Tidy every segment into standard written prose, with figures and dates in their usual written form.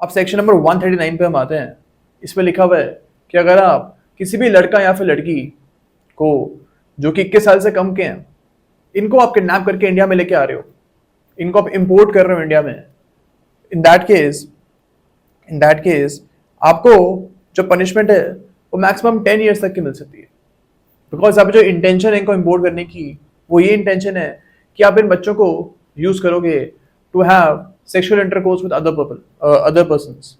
अब section number 139 पे हम आते हैं। इसमें लिखा हुआ है कि अगर आप किसी भी लड़का या फिर लड़की को जो कि 21 साल से कम के हैं, इनको आप किडनैप करके इंडिया में लेके आ रहे हो, इनको आप इंपोर्ट कर रहे हो इंडिया में, इन दैट केस आपको जो पनिशमेंट है वो मैक्सिमम 10 ईयर्स तक की मिल सकती है। बिकॉज अब जो इंटेंशन है इनको इंपोर्ट करने की, वो ये इंटेंशन है कि आप इन बच्चों को यूज करोगे to have sexual intercourse with other persons.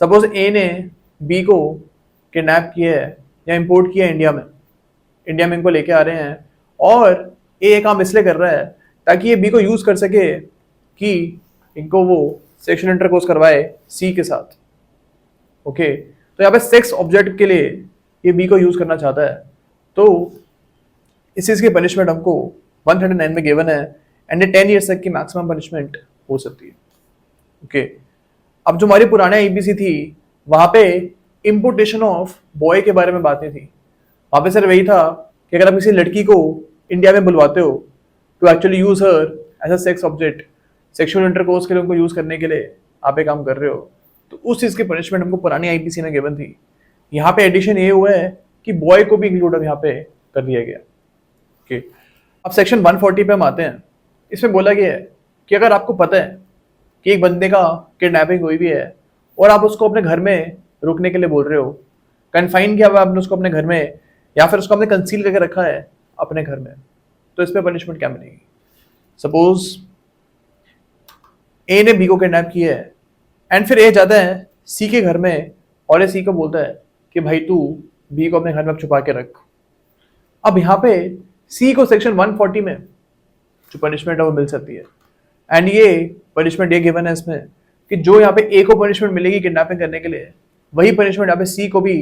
Suppose A ने बी को किडनैप किया है या इंपोर्ट किया है इंडिया में इनको लेके आ रहे हैं, और ए काम इसलिए कर रहा है ताकि ये बी को यूज कर सके कि इनको वो सेक्सुअल इंटरकोर्स करवाए सी के साथ। ओके, तो यहाँ पे सेक्स ऑब्जेक्ट के लिए ये बी को यूज करना चाहता है, तो इस चीज की पनिशमेंट हमको 139 में गिवन है, एंड 10 ईयर्स तक की मैक्सिमम पनिशमेंट हो सकती है। ओके, अब जो हमारी पुराने आईपीसी थी वहां पे इंपोर्टेशन ऑफ बॉय के बारे में बात नहीं थी। वहां पे सिर्फ वही था कि अगर आप किसी लड़की को इंडिया में बुलवाते हो to actually use her as a sex object, sexual intercourse के लिए उनको यूज करने के लिए आप ये काम कर रहे हो, तो उस चीज की पनिशमेंट हमको पुरानी आईपीसी में गिवन थी। यहाँ पे एडिशन ये हुआ है कि बॉय को भी इंक्लूड अब यहाँ पे कर दिया गया। ओके, अब सेक्शन 140 पे हम आते हैं। इसमें बोला गया है कि अगर आपको पता है कि एक बंदे का किडनैपिंग हुई भी है और आप उसको अपने घर में रुकने के लिए बोल रहे हो, कन्फाइन किया हुआ आपने उसको अपने घर में, या फिर उसको आपने कंसील करके रखा है अपने घर में, तो इस पर पनिशमेंट क्या मिलेगी? सपोज ए ने बी को किडनैप किया है एंड फिर ए जाता है सी के घर में और ए सी को बोलता है कि भाई तू बी को अपने घर में छुपा के रख। अब यहाँ पे सी को सेक्शन 140 में जो पनिशमेंट है वो मिल सकती है, एंड ये पनिशमेंट ये गिवन है इसमें कि जो यहाँ पे ए को पनिशमेंट मिलेगी किडनैपिंग करने के लिए, वही पनिशमेंट यहाँ पे सी को भी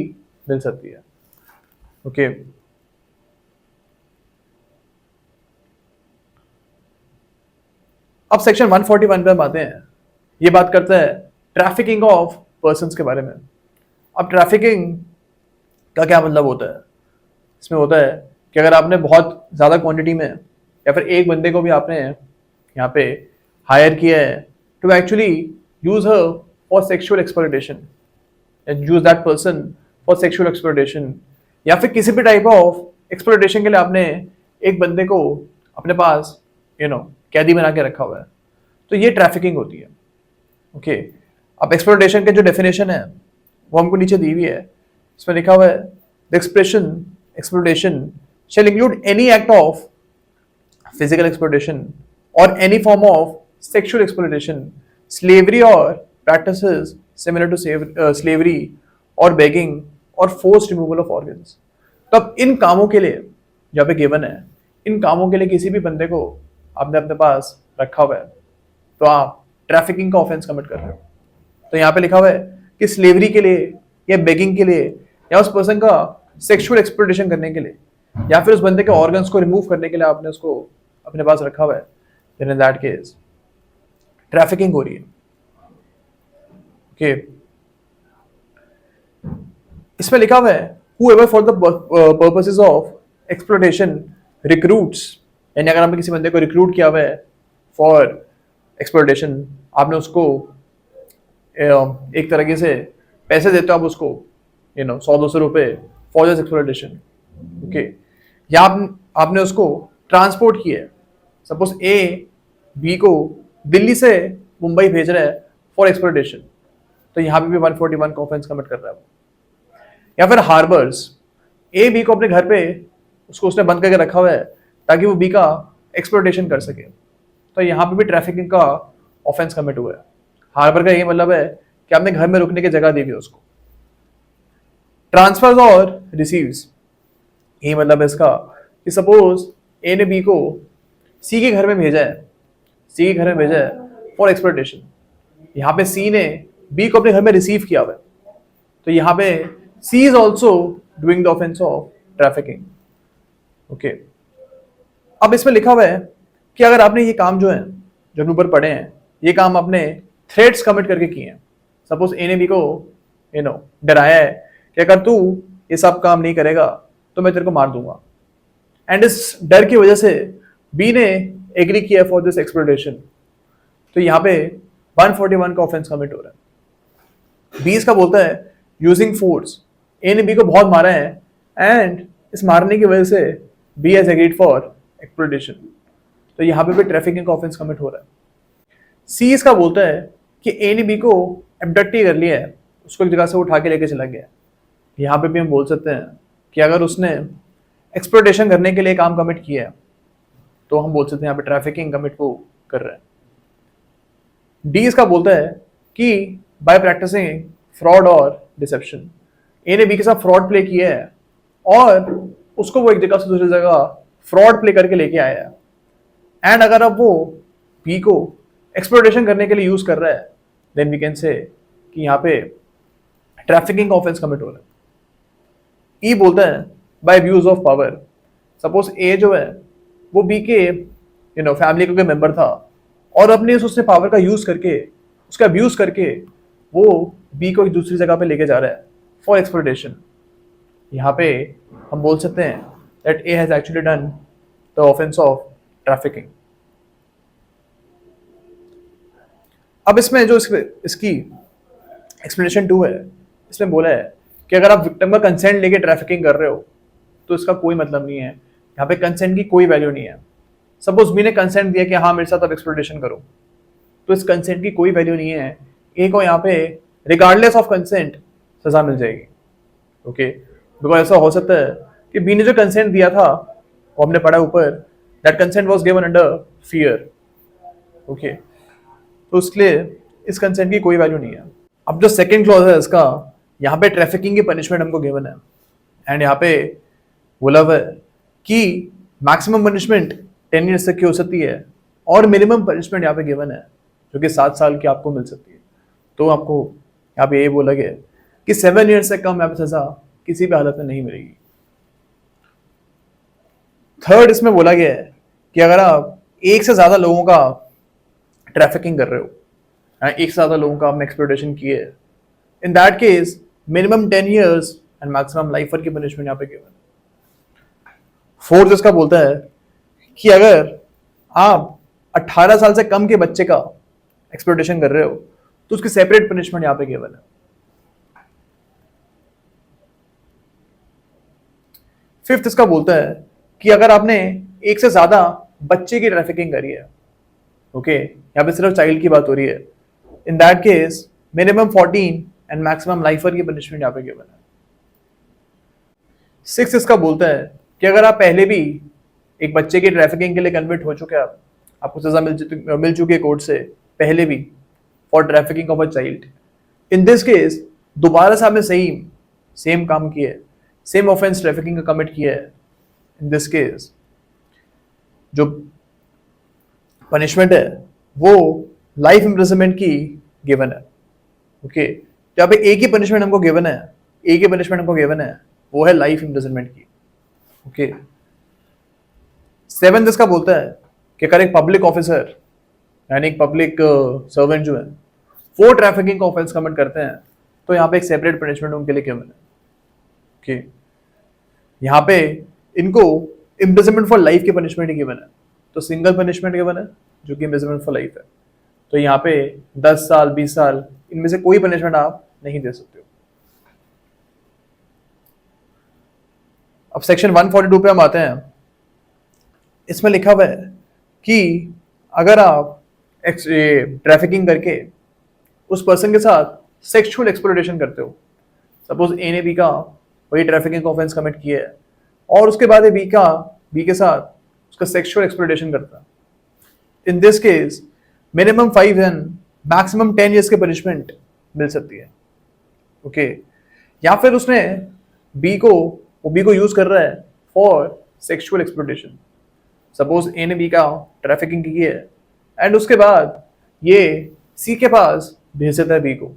मिल सकती है। ओके, अब सेक्शन 141 पे हम आते हैं। ये बात करता है ट्रैफिकिंग ऑफ पर्संस के बारे में। अब ट्रैफिकिंग का क्या मतलब होता है? इसमें होता है कि अगर आपने बहुत ज़्यादा क्वांटिटी में या फिर एक बंदे को भी आपने यहाँ पे हायर किया है to actually use her for sexual exploitation, use that person for sexual exploitation, या फिर किसी भी टाइप ऑफ एक्सप्लॉयटेशन के लिए आपने एक बंदे को अपने पास कैदी बना के रखा हुआ है, तो ये ट्रैफिकिंग होती है। ओके, अब एक्सप्लॉयटेशन के जो डेफिनेशन है वो हमको नीचे दी हुई है। इसमें लिखा हुआ है the expression exploitation shall include any act of physical exploitation or any form of sexual exploitation, slavery or practices similar to slavery or begging or forced removal of organs। तब इन कामों के लिए जहाँ पे गिवन है, इन कामों के लिए किसी भी बंदे को आपने अपने पास रखा हुआ है तो आप ट्रैफिकिंग का ऑफेंस कमिट कर रहे हो। तो यहाँ पे लिखा हुआ है कि स्लेवरी के लिए या बेगिंग के लिए या उस पर्सन का सेक्सुअल एक्सप्लॉयटेशन करने के लिए या फिर उस बंदे के ऑर्गन्स को रिमूव करने के लिए आपने उसको अपने पास रखा हुआ है, then in that case trafficking हो रही है। ओके, इसमें लिखा हुआ है whoever for the purposes of exploitation recruits, यानी अगर आपने किसी बंदे को रिक्रूट किया हुआ है फॉर एक्सप्लॉयटेशन, आपने उसको एक तरीके से पैसे देते हो आप उसको 100-200 रुपए फॉर दिस एक्सप्लॉयटेशन। ओके, या आपने उसको ट्रांसपोर्ट किया है, सपोज ए बी को दिल्ली से मुंबई भेज रहा है फॉर एक्सप्लॉयटेशन, तो यहाँ पे भी 141 का ऑफेंस कमिट कर रहा है। या फिर हार्बर्स, ए बी को अपने घर पे उसको उसने बंद करके रखा हुआ है ताकि वो बी का एक्सप्लॉयटेशन कर सके, तो यहाँ पे भी ट्रैफिकिंग का ऑफेंस कमिट हुआ है। हार्बर का ये मतलब है कि आपने घर में रुकने की जगह दी हुई उसको। ट्रांसफर्स और रिसीव्स, यही मतलब है इसका कि सपोज ए ने बी को सी के घर में भेजा है फॉर एक्सप्लॉयटेशन, यहाँ पे सी ने बी को अपने घर में रिसीव किया हुआ है, तो यहाँ पे C is also doing the offence of trafficking. Okay, अब इसमें लिखा हुआ है कि अगर आपने ये काम जो है जो हम ऊपर पढ़े हैं, ये काम आपने थ्रेट्स कमिट करके किए हैं। सपोज ए ने बी को डराया है कि अगर तू ये सब काम नहीं करेगा तो मैं तेरे को मार दूंगा, एंड इस डर की वजह से बी ने एग्री किया फॉर दिस एक्सप्लॉयटेशन, तो यहाँ पे 141 का ऑफेंस कमिट हो रहा है। बी इसका बोलता है यूजिंग फोर्स, ए ने बी को बहुत मारा है एंड इस मारने की वजह से B has agreed for exploitation, तो यहाँ पे भी ट्रैफिकिंग का ऑफेंस कमिट हो रहा है। सी इसका बोलता है कि ए ने बी को एब्डक्ट ही कर लिया है, उसको एक जगह से उठा के लेके चला गया। यहाँ पे भी हम बोल सकते हैं कि अगर उसने एक्सप्लॉइटेशन करने के लिए काम कमिट किया है तो हम बोल सकते हैं यहाँ पे ट्रैफिकिंग कमिट वो कर रहा है। डी इसका बोलता है कि बाय प्रैक्टिसिंग फ्रॉड और डिसेप्शन, ए ने बी के साथ फ्रॉड प्ले किया है और उसको वो एक जगह से दूसरी जगह फ्रॉड प्ले करके लेके आया है एंड अगर अब वो बी को एक्सप्लॉइटेशन करने के लिए यूज कर रहा है देन वी कैन से कि यहाँ पे ट्रैफिकिंग का ऑफेंस कमिट हो रहा है। ई बोलता है by abuse of power, suppose A जो है वो बी के फैमिली का कोई मेंबर था और अपने उसने पावर का यूज करके उसका अब्यूज करके वो बी को एक दूसरी जगह पे लेके जा रहा है फॉर एक्सप्लॉइटेशन। यहाँ पे हम बोल सकते हैं that A has actually done the offence of trafficking. अब इसमें जो इसकी एक्सप्लेनेशन 2 है, इसमें बोला है कि अगर आप विक्टिम का कंसेंट लेके ट्रैफिकिंग कर रहे हो तो इसका कोई मतलब नहीं है, यहाँ पे कंसेंट की कोई वैल्यू नहीं है। सपोज बी ने कंसेंट दिया कि हाँ मेरे साथ आप एक्सप्लॉइटेशन करो, तो इस कंसेंट की कोई वैल्यू नहीं है। ए को यहाँ पे रिगार्डलेस ऑफ कंसेंट सजा मिल जाएगी। ओके, बिकॉज ऐसा हो सकता है कि बी ने जो कंसेंट दिया था वो हमने पढ़ा ऊपर, that consent was given under fear. Okay, तो उसके लिए इस कंसेंट की कोई वैल्यू नहीं है। अब जो सेकंड क्लॉज है इसका, यहाँ पे ट्रैफिकिंग की पनिशमेंट हमको गिवन है एंड यहाँ पे बोला हुआ है कि मैक्सिमम पनिशमेंट 10 ईयर्स तक की हो सकती है और मिनिमम पनिशमेंट यहाँ पे गिवन है जो कि 7 साल की आपको मिल सकती है। तो आपको यहाँ पे ये बोला गया है कि 7 ईयर्स से कम यहाँ पे सजा किसी भी हालत में नहीं मिलेगी। थर्ड इसमें बोला गया है कि अगर आप एक से ज्यादा लोगों का ट्रैफिकिंग कर रहे हो, एक से ज्यादा लोगों का आपने एक्सप्लॉइटेशन किए है, इन that case minimum 10 years and maximum life की पनिशमेंट यहाँ पे गिवन। फोर्थ इसका बोलता है कि अगर आप 18 साल से कम के बच्चे का एक्सप्लॉइटेशन कर रहे हो तो उसकी सेपरेट पनिशमेंट यहाँ पे गिवन है। फिफ्थ इसका बोलता है कि अगर आपने एक से ज्यादा बच्चे की ट्रैफिकिंग करी है, ओके, यहाँ पे सिर्फ चाइल्ड की बात हो रही है, इन that case minimum 14 and maximum life की पनिशमेंट यहाँ पे गिवन है। सिक्स इसका बोलता है कि अगर आप पहले भी एक बच्चे की ट्रैफिकिंग के लिए कन्विक्ट हो चुके हैं, आपको सजा मिल चुकी है कोर्ट से पहले भी for trafficking of a child, in this case दोबारा से आपने सेम काम किया है, सेम ऑफेंस ट्रैफिकिंग का कमिट किया है, इन दिस केस जो पनिशमेंट है वो लाइफ इम्प्रिजनमेंट की गिवन है। ओके, तो यहाँ पे एक ही पनिशमेंट हमको गिवन है, एक ही पनिशमेंट हमको गिवन है, वो है लाइफ इम्प्रिजनमेंट की। ओके, सेवेंथ इसका बोलता है कि अगर एक पब्लिक ऑफिसर यानी एक पब्लिक सर्वेंट जो है वो ट्रैफिकिंग का ऑफेंस कमिट करते हैं तो यहाँ पे एक सेपरेट पनिशमेंट उनके लिए गिवन है। ओके, यहाँ पे इनको इम्प्रिजनमेंट फॉर लाइफ की पनिशमेंट ही गिवन है, तो सिंगल पनिशमेंट गिवन है जो कि इम्प्रिजनमेंट फॉर लाइफ है। तो यहाँ पे 10 साल 20 साल इनमें से कोई पनिशमेंट आप नहीं दे सकते हो। अब सेक्शन 142 पे हम आते हैं। इसमें लिखा हुआ है कि अगर आप ट्रैफिकिंग करके उस पर्सन के साथ सेक्सुअल एक्सप्लॉइटेशन करते हो, सपोज ए ने बी का वही ट्रैफिकिंग का ऑफेंस कमिट किया है और उसके बाद बी के साथ उसका सेक्सुअल एक्सप्लॉइटेशन करता है, in this case minimum 5 and maximum 10 years की पनिशमेंट मिल सकती है। ओके, या फिर उसने बी को यूज कर रहा है for sexual exploitation, suppose A ने बी का ट्रैफिकिंग की है एंड उसके बाद ये सी के पास भेज देता है बी को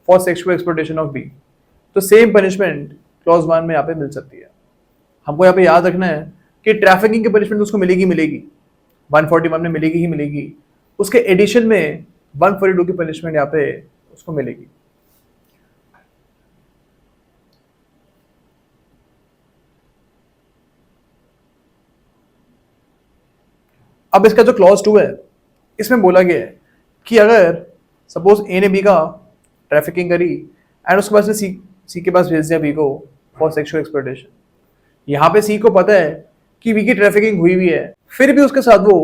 for sexual exploitation of B, तो सेम पनिशमेंट क्लॉज 1 में यहाँ पे मिल सकती है। हमको यहाँ पे याद रखना है कि ट्रैफिकिंग की पनिशमेंट उसको मिलेगी 141 में मिलेगी ही मिलेगी, उसके एडिशन में 142 की पनिशमेंट यहाँ पे उसको मिलेगी। अब इसका जो क्लॉज 2 है इसमें बोला गया है कि अगर सपोज ए ने बी का ट्रैफिकिंग करी एंड उसके बाद से सी के पास भेज दिया बी को फॉर सेक्सुअल एक्सप्लॉयटेशन। यहाँ पे सी को पता है कि बी की ट्रैफिकिंग हुई भी है, फिर भी उसके साथ वो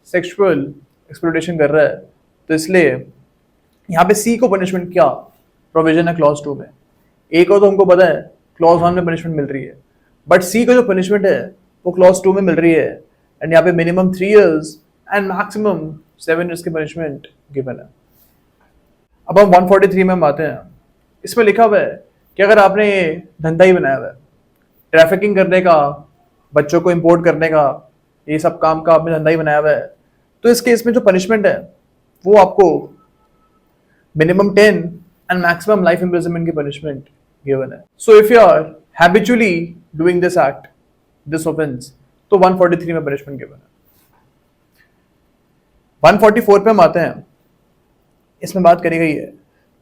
सेक्सुअल एक्सप्लॉयटेशन कर रहा है। तो इसलिए यहाँ पे सी को पनिशमेंट क्या प्रोविजन है क्लॉज 2 में। ए को तो हमको पता है क्लॉज 1 में पनिशमेंट मिल रही है, बट सी को जो पनिशमेंट है वो क्लॉज 2 में मिल रही है एंड यहाँ पे minimum 3 years and maximum 7 years की पनिशमेंट गिवन है। अब हम 143 में हम आते हैं। इसमें लिखा हुआ है कि अगर आपने ये धंधा ही बनाया हुआ है, ट्रैफिकिंग करने का, बच्चों को इंपोर्ट करने का, ये सब काम का आपने धंधा ही बनाया हुआ है, तो इस केस में जो पनिशमेंट है वो आपको minimum 10 and maximum life imprisonment की पनिशमेंट गिवन है। So if you are habitually doing this act, this offence, तो 143 में पनिशमेंट गिवन है। 144 पे हम आते हैं। इसमें बात करी गई है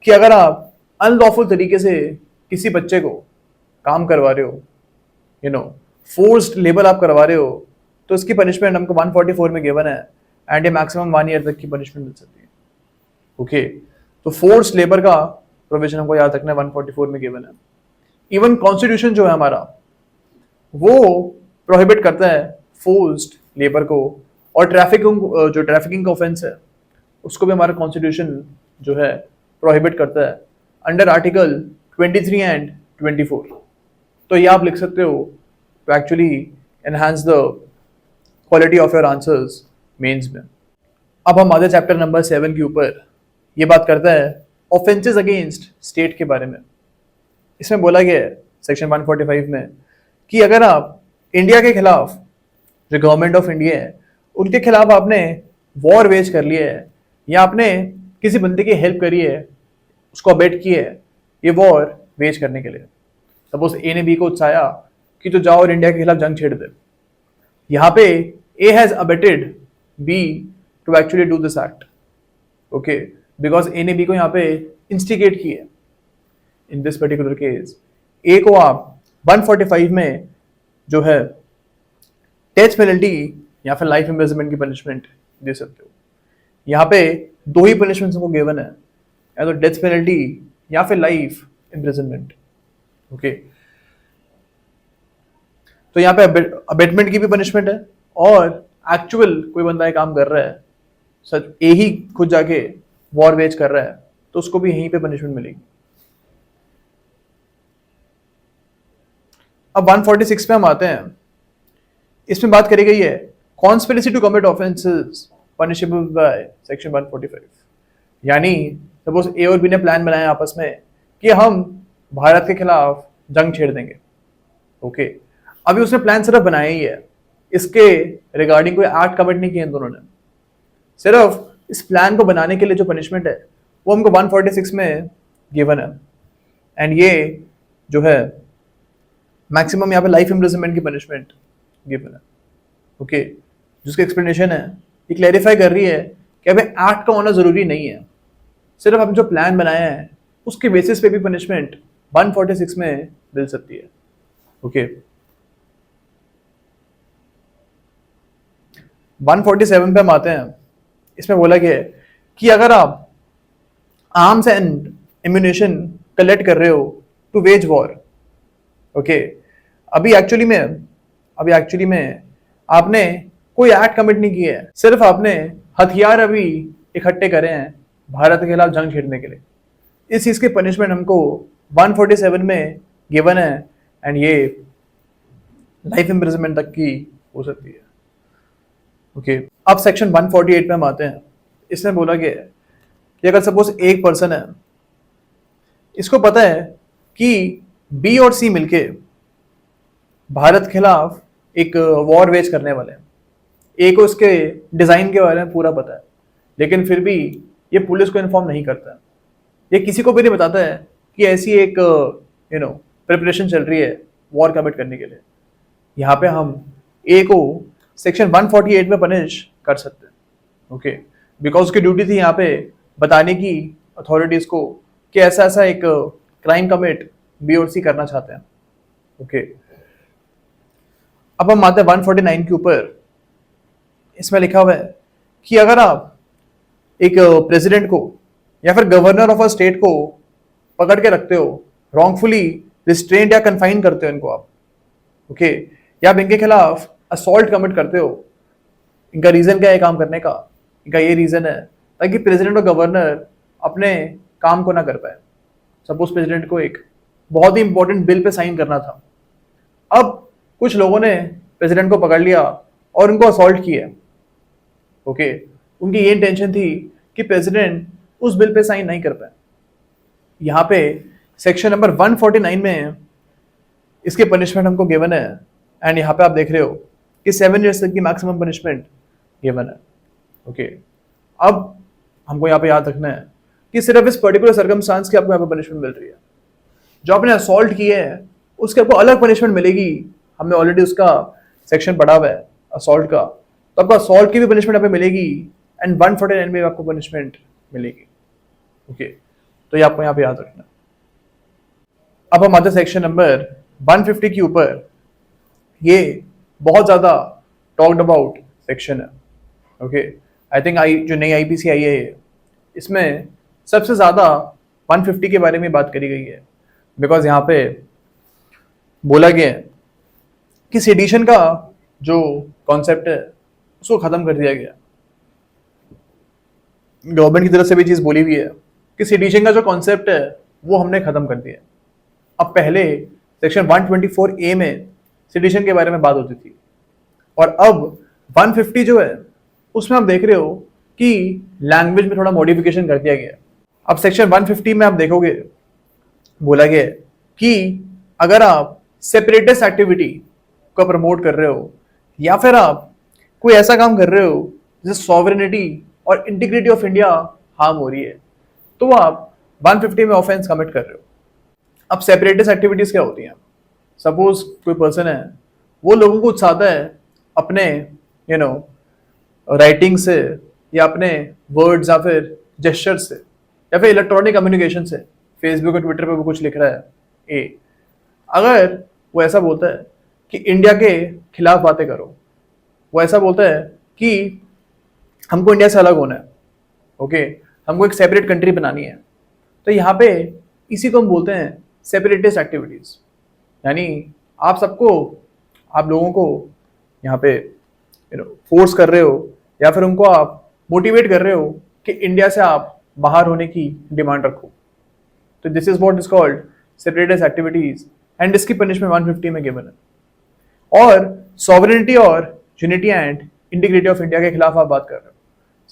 कि अगर आप अनलॉफुल तरीके से किसी बच्चे को काम करवा रहे हो, फोर्स्ड लेबर आप करवा रहे हो, तो इसकी पनिशमेंट हमको 144 में गिवन है एंड ये मैक्सिमम 1 year तक की पनिशमेंट मिल सकती है। ओके, तो फोर्स्ड लेबर का प्रोविजन हमको याद रखना है 144 में गिवन है। इवन कॉन्स्टिट्यूशन जो है हमारा वो प्रोहिबिट करता है फोर्स्ड लेबर को, और ट्रैफिकिंग का ऑफेंस है उसको भी हमारा कॉन्स्टिट्यूशन जो है प्रोहिबिट करता है अंडर आर्टिकल 23 एंड 24। तो ये आप लिख सकते हो to actually enhance the quality of your answers mains में। अब हम आते चैप्टर नंबर 7 के ऊपर। ये बात करता है ऑफेंसेस अगेंस्ट स्टेट के बारे में। इसमें बोला गया है सेक्शन 145 में कि अगर आप इंडिया के खिलाफ, जो गवर्नमेंट ऑफ इंडिया है उनके खिलाफ आपने वॉर वेज कर लिया है, या आपने किसी बंदे की हेल्प करी है, उसको अबेट की है ये वॉर वेज करने के लिए। सपोज ए ने बी को उत्साया कि तो जाओ और इंडिया के खिलाफ जंग छेड़ दे। यहाँ पे A has abetted B to actually do this act, okay, because A ने बी को यहाँ पे इंस्टिगेट की है। In this particular case A को आप 145 में जो है डेथ पेनल्टी या फिर लाइफ इम्प्रिजनमेंट की पनिशमेंट दे सकते हो। यहाँ पे दो ही पनिशमेंट को गिवन है, या तो डेथ पेनल्टी या फिर लाइफ इम्प्रिजनमेंट। ओके, तो यहाँ पे अबेटमेंट की भी पनिशमेंट है, और एक्चुअल कोई बंदा काम कर रहा है, सच ए ही खुद जाके वॉर वेज कर रहा है, तो उसको भी यहीं पे पनिशमेंट मिलेगी। अब 146 पे हम आते हैं। इसमें बात करी गई है conspiracy to commit offences punishable by section 145। यानी सपोज ए और बी ने प्लान बनाया आपस में कि हम भारत के खिलाफ जंग छेड़ देंगे। ओके, अभी उसने प्लान सिर्फ बनाया ही है, इसके रिगार्डिंग कोई एक्ट कमिट नहीं किए इन दोनों ने। सिर्फ इस प्लान को बनाने के लिए जो पनिशमेंट है वो हमको 146 में गिवन है, एंड ये जो है मैक्सिमम यहाँ पे लाइफ इम्प्रिजनमेंट की पनिशमेंट गिवन है। ओके, जिसकी एक्सप्लेनेशन है ये क्लैरिफाई कर रही है कि अभी एक्ट का होना जरूरी नहीं है, सिर्फ हमने जो प्लान बनाया है उसके बेसिस पे भी पनिशमेंट 146 में मिल सकती है। ओके, 147 पे हम आते हैं। इसमें बोला गया है कि अगर आप आर्म्स एंड एम्यूनेशन कलेक्ट कर रहे हो टू वेज वॉर, ओके, अभी एक्चुअली में आपने कोई एक्ट कमिट नहीं किया है, सिर्फ आपने हथियार अभी इकट्ठे करे हैं भारत के खिलाफ जंग छेड़ने के लिए। इस चीज की पनिशमेंट हमको 147 में गिवन है, एंड ये लाइफ इम्प्रिजनमेंट तक की हो सकती है। ओके, अब सेक्शन 148 पे हम आते हैं। इसमें बोला गया है कि अगर सपोज एक पर्सन है, इसको पता है कि बी और सी मिलके भारत के खिलाफ एक वॉर वेज करने वाले हैं। ए को इसके डिजाइन के बारे में पूरा पता है, लेकिन फिर भी ये पुलिस को इन्फॉर्म नहीं करता है, ये किसी को भी नहीं बताता है कि ऐसी एक प्रिपरेशन चल रही है वॉर कमिट करने के लिए। यहाँ पे हम ए को सेक्शन 148 में पनिश कर सकते हैं। ओके, बिकॉज उसकी ड्यूटी थी यहाँ पे बताने की अथॉरिटीज को कि ऐसा ऐसा एक क्राइम कमिट बी और सी करना चाहते हैं। ओके, अब हम आते हैं 149 के ऊपर। इसमें लिखा हुआ है कि अगर आप एक प्रेसिडेंट को या फिर गवर्नर ऑफ अ स्टेट को पकड़ के रखते हो, रॉन्गफुली रिस्ट्रेंड या कन्फाइन करते हो इनको आप, ओके, या आप इनके खिलाफ असॉल्ट कमिट करते हो। इनका रीजन क्या है काम करने का? इनका ये रीजन है ताकि प्रेसिडेंट और गवर्नर अपने काम को ना कर पाए। सपोज प्रेसिडेंट को एक बहुत ही इंपॉर्टेंट बिल पे साइन करना था, अब कुछ लोगों ने प्रेसिडेंट को पकड़ लिया और उनको असॉल्ट किया, ओके, उनकी ये इंटेंशन थी कि प्रेसिडेंट उस बिल पे साइन नहीं कर पाए। यहाँ पे सेक्शन नंबर 149 में इसके पनिशमेंट हमको गिवन है, एंड यहाँ पे आप देख रहे हो कि 7 years तक की मैक्सिमम पनिशमेंट गिवन है, ओके। अब हमको यहाँ पे याद रखना है कि सिर्फ इस पर्टिकुलर सर्कमस्टांस की आपको यहाँ पे पनिशमेंट मिल रही है। जो आपने असॉल्ट किए हैं उसके आपको अलग पनिशमेंट मिलेगी। हमने ऑलरेडी उसका सेक्शन पढ़ा हुआ है असॉल्ट का, तो आपको असॉल्ट की भी पनिशमेंट यहाँ पे मिलेगी एंड 149 में आपको पनिशमेंट मिलेगी, ओके। तो ये आपको यहाँ पे याद रखना। अब हम आते सेक्शन नंबर 150 के ऊपर। ये बहुत ज्यादा टॉक्ड अबाउट सेक्शन है, ओके। आई थिंक जो नई आईपीसी आई है इसमें सबसे ज्यादा 150 के बारे में बात करी गई है, बिकॉज यहाँ पे बोला गया है कि सेडिशन का जो कॉन्सेप्ट है उसको खत्म कर दिया गया। गवर्नमेंट की तरफ से भी चीज बोली हुई है कि सेडिशन का जो कॉन्सेप्ट है वो हमने खत्म कर दिया। अब पहले सेक्शन 124A में सेडिशन के बारे में बात होती थी, और अब 150 जो है उसमें आप देख रहे हो कि लैंग्वेज में थोड़ा मॉडिफिकेशन कर दिया गया। अब सेक्शन 150 में आप देखोगे बोला गया है कि अगर आप सेपरेटिस्ट एक्टिविटी को प्रमोट कर रहे हो या फिर आप कोई ऐसा काम कर रहे हो जिससे सॉवरेनिटी और इंटीग्रिटी ऑफ इंडिया हार्म हो रही है, तो आप 150 में ऑफेंस कमिट कर रहे हो। अब सेपरेटिस्ट एक्टिविटीज क्या होती हैं? सपोज कोई पर्सन है, वो लोगों को उकसाता है अपने राइटिंग से या अपने वर्ड्स या फिर जेस्चर से या फिर इलेक्ट्रॉनिक कम्युनिकेशन से, फेसबुक और ट्विटर पे वो कुछ लिख रहा है अगर वो ऐसा बोलता है कि इंडिया के खिलाफ बातें करो, वो ऐसा बोलता है कि हमको इंडिया से अलग होना है, ओके, हमको एक सेपरेट कंट्री बनानी है, तो यहाँ पे इसी को हम बोलते हैं सेपरेटिस्ट एक्टिविटीज। यानी आप लोगों को यहाँ पे फोर्स कर रहे हो या फिर उनको आप मोटिवेट कर रहे हो कि इंडिया से आप बाहर होने की डिमांड रखो। तो this is what is called separatist activities, and इसकी पनिशमेंट 150 में गिवन है। और सॉवरेनिटी और unity and integrity of India के खिलाफ आप बात कर रहे हो।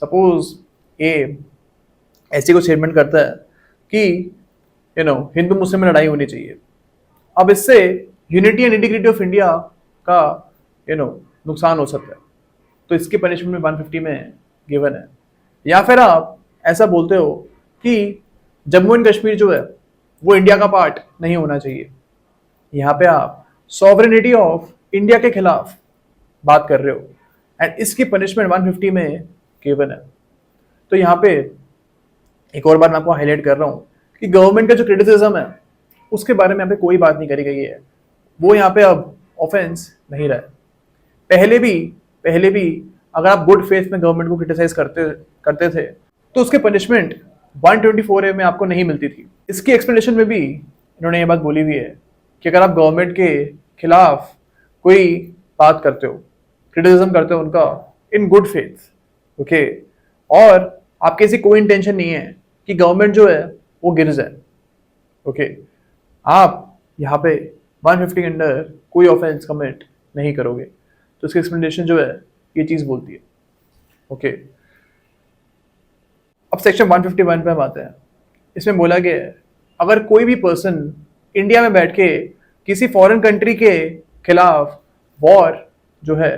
सपोज ये ऐसी कोई स्टेटमेंट करता है कि हिंदू मुस्लिम में लड़ाई होनी चाहिए। अब इससे unity and integrity of India का नुकसान हो सकता है, तो इसकी पनिशमेंट में 150 में गिवन है। या फिर आप ऐसा बोलते हो कि जम्मू एंड कश्मीर जो है वो इंडिया का पार्ट नहीं होना चाहिए, यहाँ पे आप सॉवरेनिटी ऑफ इंडिया के खिलाफ बात कर रहे हो, एंड इसकी पनिशमेंट 150 में गिवन है। तो यहाँ पे एक और बात मैं आपको हाईलाइट कर रहा हूँ कि गवर्नमेंट का जो क्रिटिसिज्म है उसके बारे में यहाँ पे कोई बात नहीं करी गई है, वो यहाँ पे अब ऑफेंस नहीं रहा है। पहले भी अगर आप गुड फेथ में गवर्नमेंट को क्रिटिसाइज करते थे तो उसके पनिशमेंट 124A में आपको नहीं मिलती थी। इसकी एक्सप्लेनेशन में भी इन्होंने ये बात बोली हुई है कि अगर आप गवर्नमेंट के खिलाफ कोई बात करते हो, क्रिटिसिज्म करते हो उनका इन गुड फेथ, ओके, और आपकी ऐसी कोई इंटेंशन नहीं है कि गवर्नमेंट जो है वो गिर जाए, ओके, आप यहाँ पे 150 के अंडर कोई ऑफेंस कमिट नहीं करोगे। तो उसकी एक्सप्लेनेशन जो है ये चीज बोलती है, ओके। अब सेक्शन 151 पे हम आते हैं। इसमें बोला गया है अगर कोई भी पर्सन इंडिया में बैठ के किसी फॉरेन कंट्री के खिलाफ वॉर जो है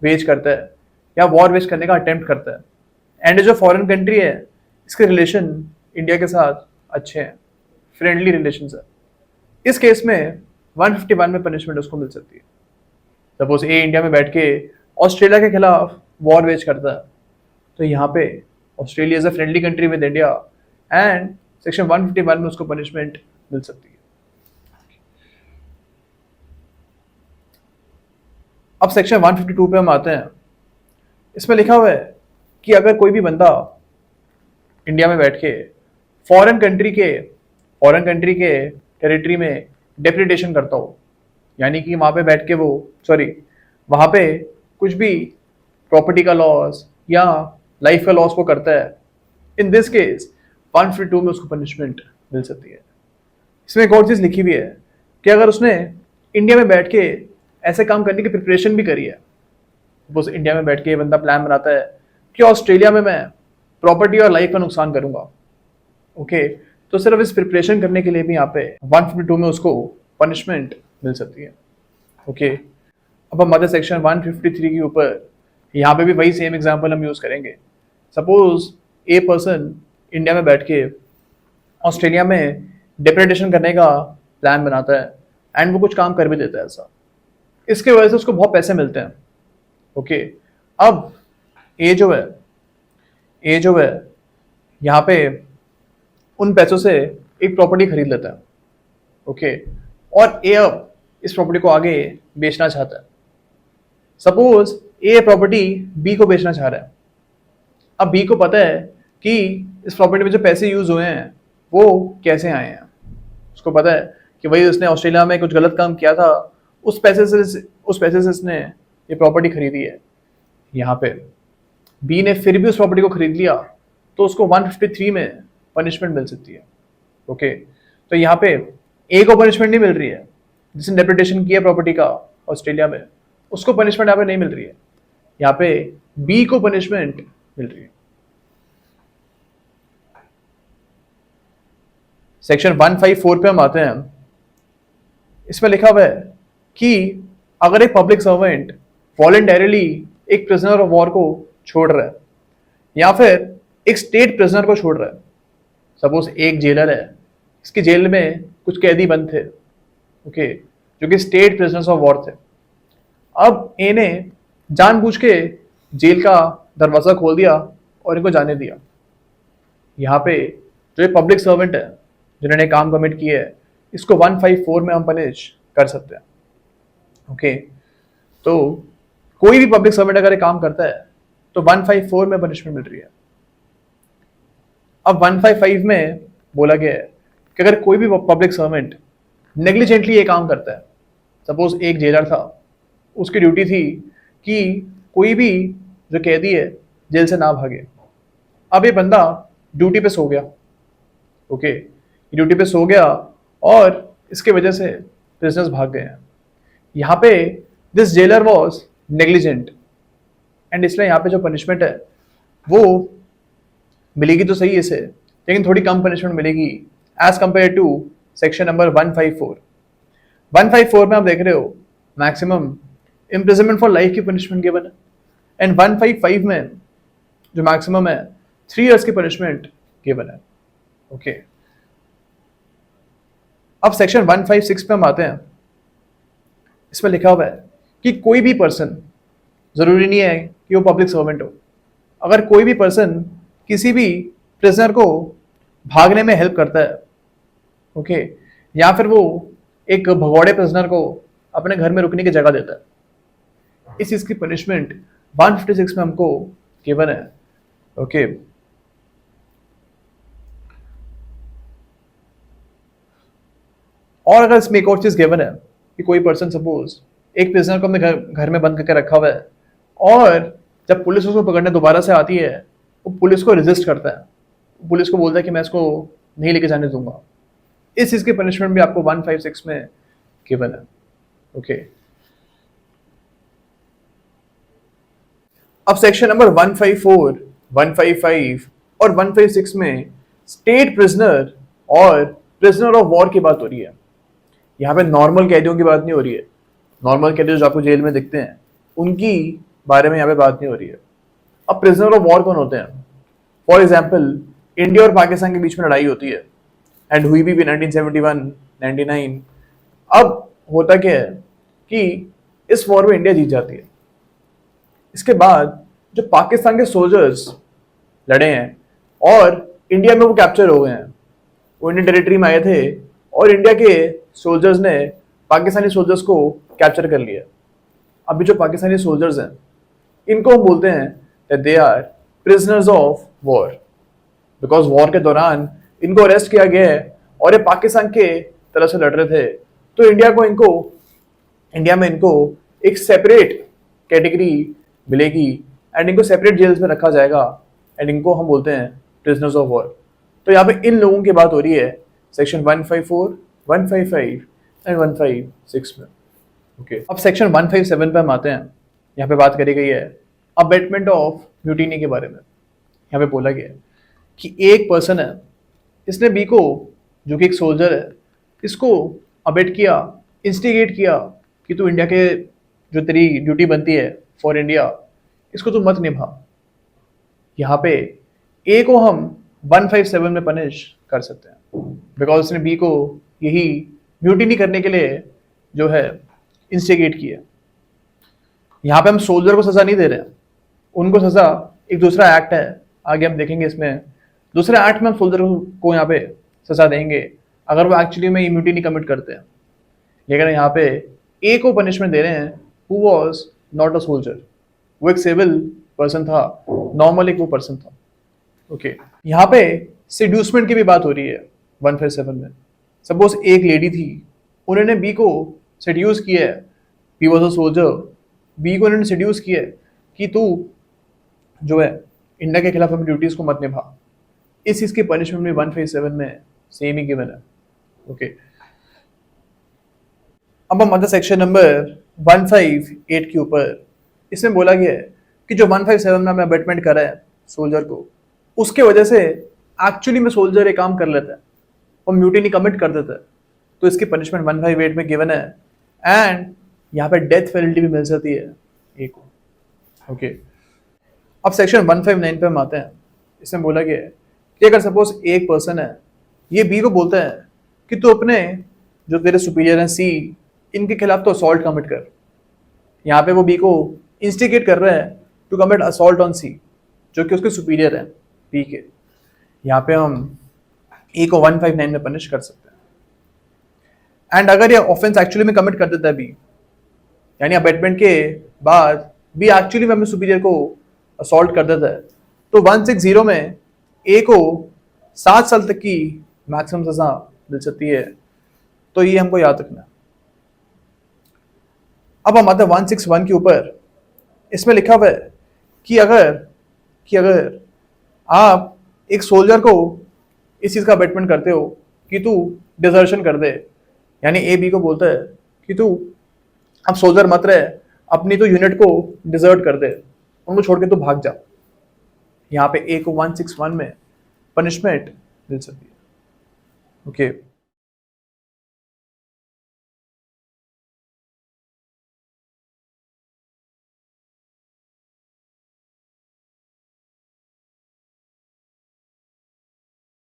वेज करता है या वॉर वेज करने का अटेम्प्ट करता है, एंड जो फॉरेन कंट्री है इसके रिलेशन इंडिया के साथ अच्छे हैं, फ्रेंडली रिलेशन है, इस केस में 151 में पनिशमेंट उसको मिल सकती है। सपोज इंडिया में बैठ के ऑस्ट्रेलिया के खिलाफ वॉर वेज करता है, तो यहाँ पे Australia is a friendly country with India, and section 151 में उसको पनिशमेंट मिल सकती है। अब सेक्शन 152 पे हम आते हैं। इसमें लिखा हुआ है कि अगर कोई भी बंदा इंडिया में बैठ के फॉरेन कंट्री के फॉरेन कंट्री के टेरिटरी में डेप्रिडेशन करता हो, यानी कि वहाँ पे बैठ के वो वहाँ पे कुछ भी प्रॉपर्टी का लॉस या लाइफ का लॉस वो करता है, इन दिस केस 152 में उसको पनिशमेंट मिल सकती है। इसमें एक और चीज़ लिखी हुई है कि अगर उसने इंडिया में बैठ के ऐसे काम करने की प्रिपरेशन भी करी है, सपोज इंडिया में बैठ के बंदा प्लान बनाता है कि ऑस्ट्रेलिया में मैं प्रॉपर्टी और लाइफ का नुकसान करूंगा, ओके, तो सिर्फ इस प्रिपरेशन करने के लिए भी यहाँ पे 152 में उसको पनिशमेंट मिल सकती है। ओके, अब हम आते सेक्शन 153 के ऊपर। यहाँ पे भी वही सेम एग्जांपल हम यूज करेंगे। सपोज ए पर्सन इंडिया में बैठ के ऑस्ट्रेलिया में डिप्रेडेशन करने का प्लान बनाता है एंड वो कुछ काम कर भी देता है ऐसा, इसके वजह से उसको बहुत पैसे मिलते हैं। ओके, अब ए जो है यहाँ पे उन पैसों से एक प्रॉपर्टी खरीद लेता है। ओके, और ए अब इस प्रॉपर्टी को आगे बेचना चाहता है। सपोज ए प्रॉपर्टी बी को बेचना चाह रहा है। अब बी को पता है कि इस प्रॉपर्टी में जो पैसे यूज हुए हैं वो कैसे आए हैं। उसको पता है कि वही उसने ऑस्ट्रेलिया में कुछ गलत काम किया था, उस पैसे से इसने ये प्रॉपर्टी खरीदी है। यहाँ पे बी ने फिर भी उस प्रॉपर्टी को खरीद लिया तो उसको 153 में पनिशमेंट मिल सकती है। ओके, तो यहाँ पे ए को पनिशमेंट नहीं मिल रही है, जिसने डेप्रिडेशन किया प्रॉपर्टी का ऑस्ट्रेलिया में, उसको पनिशमेंट यहाँ पे नहीं मिल रही है। यहाँ पे बी को पनिशमेंट मिल रही है। सेक्शन 154 पे हम आते हैं। इसमें लिखा हुआ है कि अगर एक पब्लिक सर्वेंट वॉलंटरीली एक प्रिजनर ऑफ वॉर को छोड़ रहा है या फिर एक स्टेट प्रिजनर को छोड़ रहा है, सपोज एक जेलर है, इसकी जेल में कुछ कैदी बंद थे, ओके, जो कि स्टेट प्रिजनर्स ऑफ वॉर थे। अब ए ने जानबूझ के जेल का दरवाजा खोल दिया और इनको जाने दिया। यहाँ पे जो ये पब्लिक सर्वेंट है जिन्होंने काम कमिट किया है, इसको 154 में हम पनिश कर सकते हैं। ओके, तो कोई भी पब्लिक सर्वेंट अगर ये काम करता है तो 154 में पनिशमेंट मिल रही है। अब 155 में बोला गया है कि अगर कोई भी पब्लिक सर्वेंट नेग्लिजेंटली ये काम करता है, सपोज एक जेलर था, उसकी ड्यूटी थी कि कोई भी जो कैदी है जेल से ना भागे। अब ये बंदा ड्यूटी पे सो गया, ओके, ड्यूटी पे सो गया और इसके वजह से प्रिजनर्स भाग गए हैं। यहाँ पे this jailer was negligent and इसलिए यहाँ पे जो पनिशमेंट है वो मिलेगी तो सही इसे, लेकिन थोड़ी कम पनिशमेंट मिलेगी as compare to section number 154। 154 में आप देख रहे हो मैक्सिमम इम्प्रिजनमेंट फॉर लाइफ की पनिशमेंट गिवन है एंड 155 में जो मैक्सिमम है 3 years की पनिशमेंट गिवन है। ओके, अब सेक्शन 156 पे हम आते हैं। इसमें लिखा हुआ है कि कोई भी पर्सन, जरूरी नहीं है कि वो पब्लिक सर्वेंट हो, अगर कोई भी पर्सन किसी भी प्रिजनर को भागने में हेल्प करता है, ओके, या फिर वो एक भगौड़े प्रिजनर को अपने घर में रुकने की जगह देता है, इस चीज की पनिशमेंट 156 में हमको गिवन है। ओके, और अगर इसमें एक और चीज गिवन है कि कोई पर्सन सपोज एक प्रिजनर को अपने घर में बंद करके रखा हुआ है और जब पुलिस उसको पकड़ने दोबारा से आती है वो पुलिस को रेजिस्ट करता है, पुलिस को बोलता है कि मैं इसको नहीं लेके जाने दूंगा, इस चीज की पनिशमेंट भी आपको 156 में गिवन है। ओके, अब सेक्शन नंबर 154, 155 और 156 में स्टेट प्रिजनर और प्रिजनर ऑफ वॉर की बात हो रही है। यहाँ पे नॉर्मल कैदियों की बात नहीं हो रही है। नॉर्मल कैदी जो आपको जेल में दिखते हैं उनकी बारे में यहाँ पे बात नहीं हो रही है। अब प्रिजनर ऑफ वॉर कौन होते हैं? फॉर एग्जाम्पल इंडिया और पाकिस्तान के बीच में लड़ाई होती है एंड हुई भी 1971, 99। अब होता क्या है कि इस वॉर में इंडिया जीत जाती है। इसके बाद जो पाकिस्तान के सोल्जर्स लड़े हैं और इंडिया में वो कैप्चर हो गए हैं, वो इंडियन टेरिटरी में आए थे और इंडिया के सोल्जर्स ने पाकिस्तानी सोल्जर्स को कैप्चर कर लिया। अभी जो पाकिस्तानी सोल्जर्स हैं इनको हम बोलते हैं that they are prisoners of war, because war के दौरान इनको अरेस्ट किया गया है और ये पाकिस्तान के तरफ से लड़ रहे थे, तो इंडिया में इनको एक सेपरेट कैटेगरी मिलेगी एंड इनको सेपरेट जेल्स में रखा जाएगा एंड इनको हम बोलते हैं प्रिजनर्स ऑफ वॉर। तो यहाँ पे इन लोगों की बात हो रही है सेक्शन 154, 155 एंड 156 में। ओके, अब सेक्शन 157 पे हम आते हैं। यहाँ पे बात करी गई है अबेटमेंट ऑफ म्यूटिनी के बारे में। यहाँ पे बोला गया है कि एक पर्सन है, इसने बी को, जो कि एक सोल्जर है, इसको अबेट किया, इंस्टिगेट किया कि तू इंडिया के जो तेरी ड्यूटी बनती है फॉर इंडिया, इसको तू मत निभा। यहाँ पे ए को हम 157 में पनिश कर सकते हैं बिकॉज उसने बी को यही म्यूटिनी करने के लिए जो है इंस्टिगेट किया। यहाँ पे हम सोल्जर को सजा नहीं दे रहे हैं, उनको सजा एक दूसरा एक्ट है, आगे हम देखेंगे इसमें दूसरे एक्ट में हम सोल्जर को यहाँ पे सजा देंगे अगर वो एक्चुअली में म्यूटिनी कमिट करते हैं। लेकिन यहाँ पे ए को पनिशमेंट दे रहे हैं who was not a soldier, वो एक सिविल पर्सन था, नॉर्मल एक वो पर्सन था। ओके, यहाँ पे सिड्यूसमेंट की भी बात हो रही है 157 में। सपोज एक लेडी थी, उन्होंने बी को सेड्यूस किया है, B was a soldier, B को उन्होंने सेड्यूस किया है कि तू जो है इंडिया के खिलाफ अपनी ड्यूटीज को मत निभा। इस चीज की पनिशमेंट भी 157 में सेम ही गिवन है। ओके, अब हम आते सेक्शन नंबर 158 के ऊपर। इसमें बोला गया है कि जो 157 में हमें अबेटमेंट करा है सोल्जर को, उसके वजह से एक्चुअली में सोल्जर एक काम कर लेता है और म्यूटिनी कमिट कर देता है, तो इसकी पनिशमेंट 158 में गिवन है एंड यहाँ पे डेथ पेनल्टी भी मिल सकती है एक को। ओके, अब सेक्शन 159 पे हम आते हैं। इसमें बोला गया है कि अगर सपोज एक पर्सन है, ये बी को बोलता है कि तू अपने जो तेरे सुपीरियर हैं सी, इनके खिलाफ तो असॉल्ट कमिट कर। यहाँ पे वो बी को इंस्टिगेट कर रहा है टू कमिट असॉल्ट ऑन सी, जो कि उसके सुपीरियर हैं बी के। यहाँ पे हम ए को 159 में पनिश कर सकते हैं एंड अगर ये ऑफेंस एक्चुअली में कमिट कर देता है बी, यानी अबेटमेंट के बाद बी एक्चुअली में अपने सुपीरियर को असॉल्ट कर देता है, तो 160 में ए को 7 साल तक की मैक्सिमम सजा मिल सकती है। तो ये हमको याद रखना है। अब हम आते हैं 161 के ऊपर। इसमें लिखा हुआ है कि अगर आप एक सोल्जर को इस चीज का अबेटमेंट करते हो कि तू डिजर्शन कर दे, यानी ए बी को बोलता है कि तू अब सोल्जर मत रहे, अपनी तो यूनिट को डिजर्ट कर दे, उनको छोड़ के तू भाग जा। यहाँ पे ए को 161 में पनिशमेंट मिल सकती है। ओके,